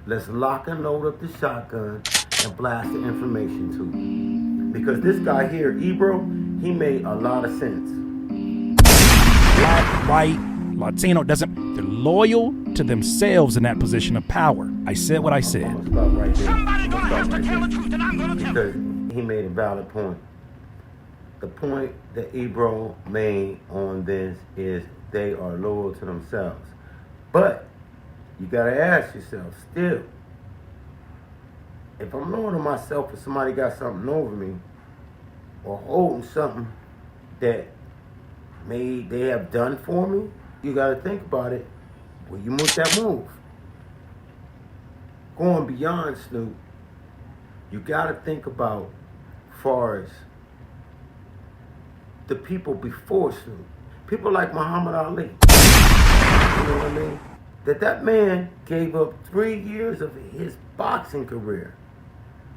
Let's lock and load up the shotgun and blast the information to you. Because this guy here, Ebro, he made a lot of sense. Black, white, Latino, doesn't, they're loyal to themselves in that position of power. I said what I said. I'm gonna stop right there. Somebody gonna have to tell the truth, and I'm gonna tell it. Because he made a valid point. The point that Ebro made on this is they are loyal to themselves. But you gotta ask yourself still, if I'm loyal to myself and somebody got something over me or holding something that they have done for me, you gotta think about it. Will you make that move? Going beyond Snoop, you gotta think about far as the people before Snoop. People like Muhammad Ali. You know what I mean? That man gave up 3 years of his boxing career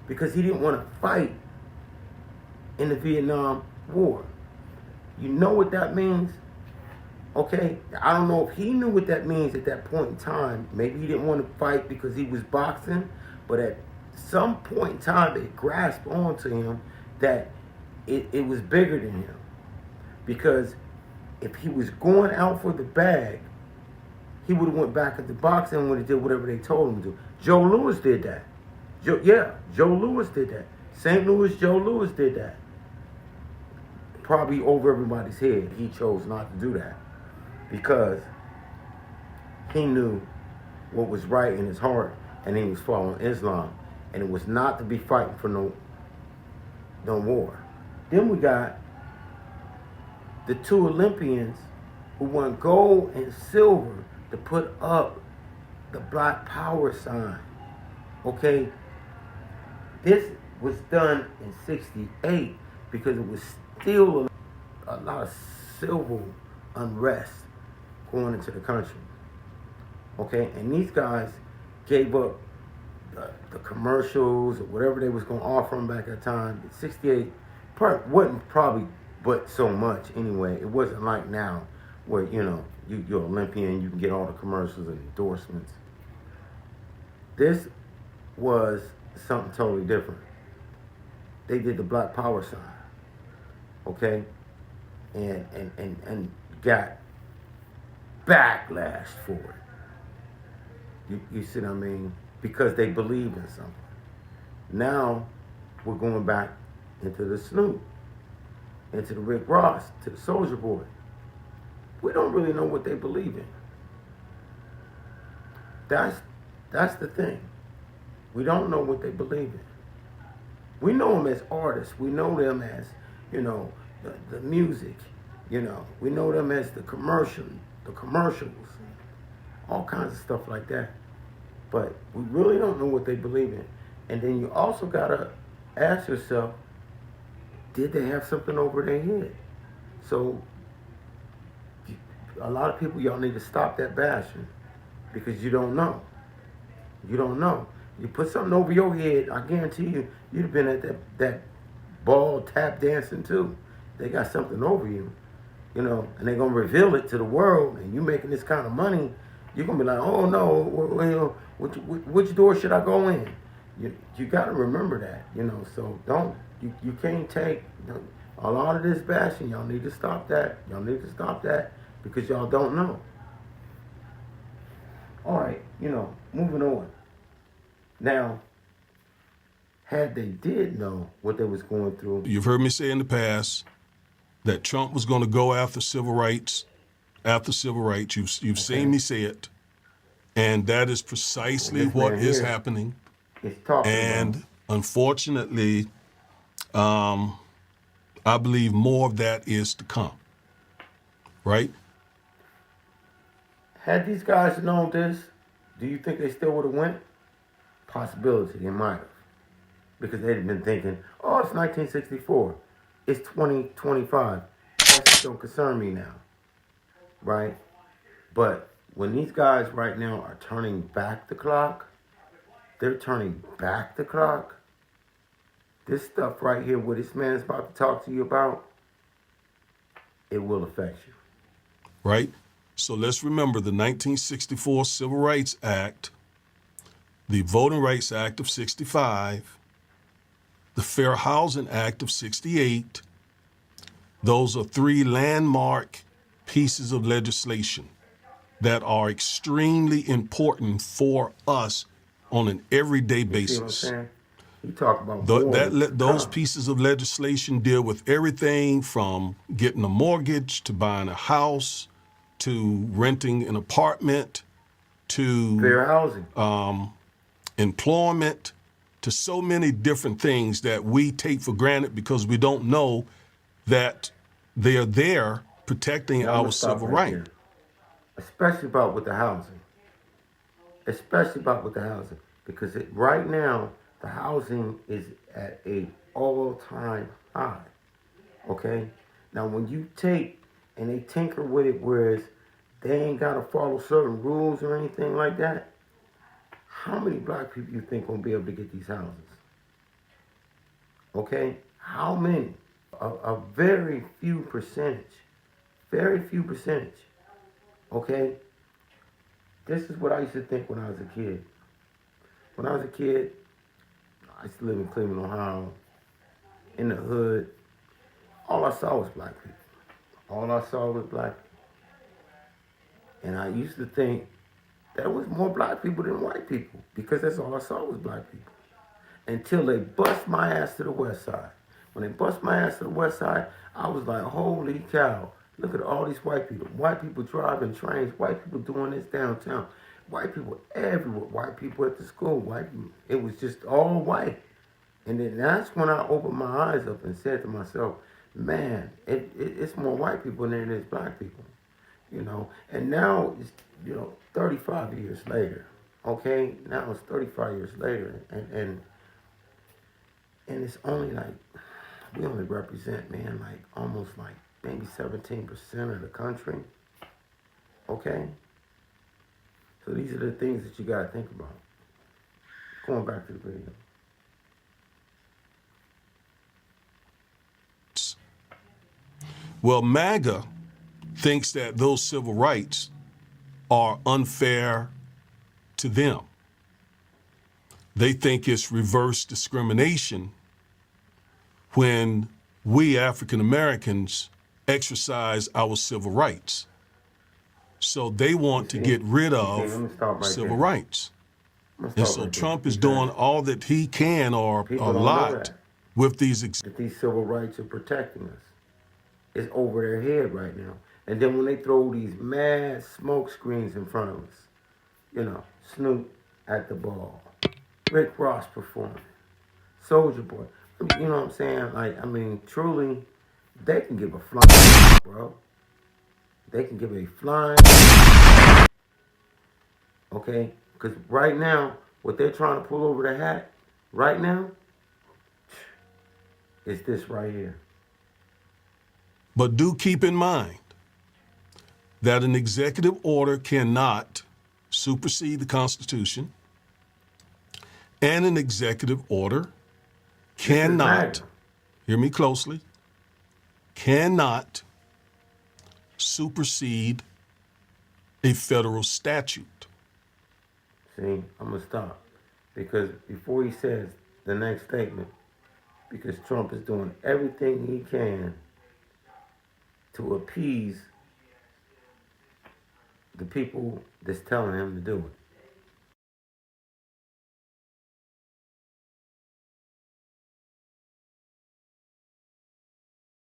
because he didn't want to fight in the Vietnam War. You know what that means? Okay? I don't know if he knew what that means at that point in time. Maybe he didn't want to fight because he was boxing, but at some point in time it grasped onto him that it was bigger than him. Because if he was going out for the bag, he would have went back into boxing and would have did whatever they told him to do. Joe Louis did that. Joe Louis did that. St. Louis Joe Louis did that. Probably over everybody's head. He chose not to do that because he knew what was right in his heart, and he was following Islam, and it was not to be fighting for no war. Then we got the 2 Olympians who won gold and silver to put up the Black Power sign. Okay? This was done in 68 because it was still a lot of civil unrest going into the country. Okay? And these guys gave up the commercials or whatever they was going to offer them back at the time. 68 wasn't probably but so much anyway. It wasn't like now where, you're an Olympian, you can get all the commercials and endorsements. This was something totally different. They did the Black Power sign, okay? And got backlash for it. You see what I mean? Because they believed in something. Now we're going back into the Snoop, into the Rick Ross, to the Soulja Boy. We don't really know what they believe in. That's the thing. We don't know what they believe in. We know them as artists. We know them as, the music. We know them as the commercials, all kinds of stuff like that. But we really don't know what they believe in. And then you also gotta ask yourself, did they have something over their head? So a lot of people, y'all need to stop that bashing because you don't know. You don't know. You put something over your head, I guarantee you, you'd have been at that ball tap dancing too. They got something over you, and they're going to reveal it to the world, and you making this kind of money, you're going to be like, oh no, which door should I go in? You got to remember that, so you can't take a lot of this bashing. Y'all need to stop that. Y'all need to stop that because y'all don't know. All right, moving on. Now, had they did know what they was going through. You've heard me say in the past that Trump was going to go after civil rights. You've seen me say it. And that is precisely what is happening. And unfortunately, I believe more of that is to come. Right? Had these guys known this, do you think they still would have went? Possibility, they might have. Because they'd have been thinking, oh, it's 1964. It's 2025. That don't concern me now. Right? But when these guys right now are turning back the clock, they're turning back the clock. This stuff right here, what this man is about to talk to you about, it will affect you. Right? So let's remember the 1964 Civil Rights Act. the Voting Rights Act of 65, the Fair Housing Act of 68. Those are three landmark pieces of legislation that are extremely important for us on an everyday You see what I'm basis. saying? You talk about Those pieces of legislation deal with everything from getting a mortgage to buying a house to renting an apartment to fair housing. employment to so many different things that we take for granted because we don't know that they are there protecting Now, I'm our gonna stop civil right right. there. Especially about with the housing. Especially about with the housing. Because right now, the housing is at a all-time high. Okay? Now, when you take and they tinker with it, whereas they ain't got to follow certain rules or anything like that, how many black people you think gonna be able to get these houses? Okay? How many? A very few percentage. Very few percentage. Okay? This is what I used to think when I was a kid. When I was a kid, I used to live in Cleveland, Ohio, in the hood. All I saw was black people. All I saw was black people. And I used to think there was more black people than white people because that's all I saw was black people. Until they bust my ass to the west side. When they bust my ass to the west side, I was like, holy cow. Look at all these white people. White people driving trains. White people doing this downtown. White people everywhere. White people at the school. White people. It was just all white. And then that's when I opened my eyes up and said to myself, man, it's more white people than it is black people. You know, and now it's, 35 years later. Okay? Now it's 35 years later. And it's only like, we only represent, man, like almost like maybe 17% of the country. Okay? So these are the things that you got to think about. Going back to the video. Well, MAGA thinks that those civil rights are unfair to them. They think it's reverse discrimination when we African Americans exercise our civil rights. So they want to get rid of civil rights. And so Trump is doing all that he can or a lot with these. That these civil rights are protecting us. It's over their head right now. And then when they throw these mad smoke screens in front of us, Snoop at the ball, Rick Ross performing, Soulja Boy, you know what I'm saying? Like, I mean, truly, they can give a flying, bro. They can give a flying, okay? Because right now, what they're trying to pull over their hat, right now, is this right here. But do keep in mind that an executive order cannot supersede the Constitution, and an executive order cannot, hear me closely, cannot supersede a federal statute. See, I'm going to stop. Because before he says the next statement, because Trump is doing everything he can to appease the people that's telling him to do it.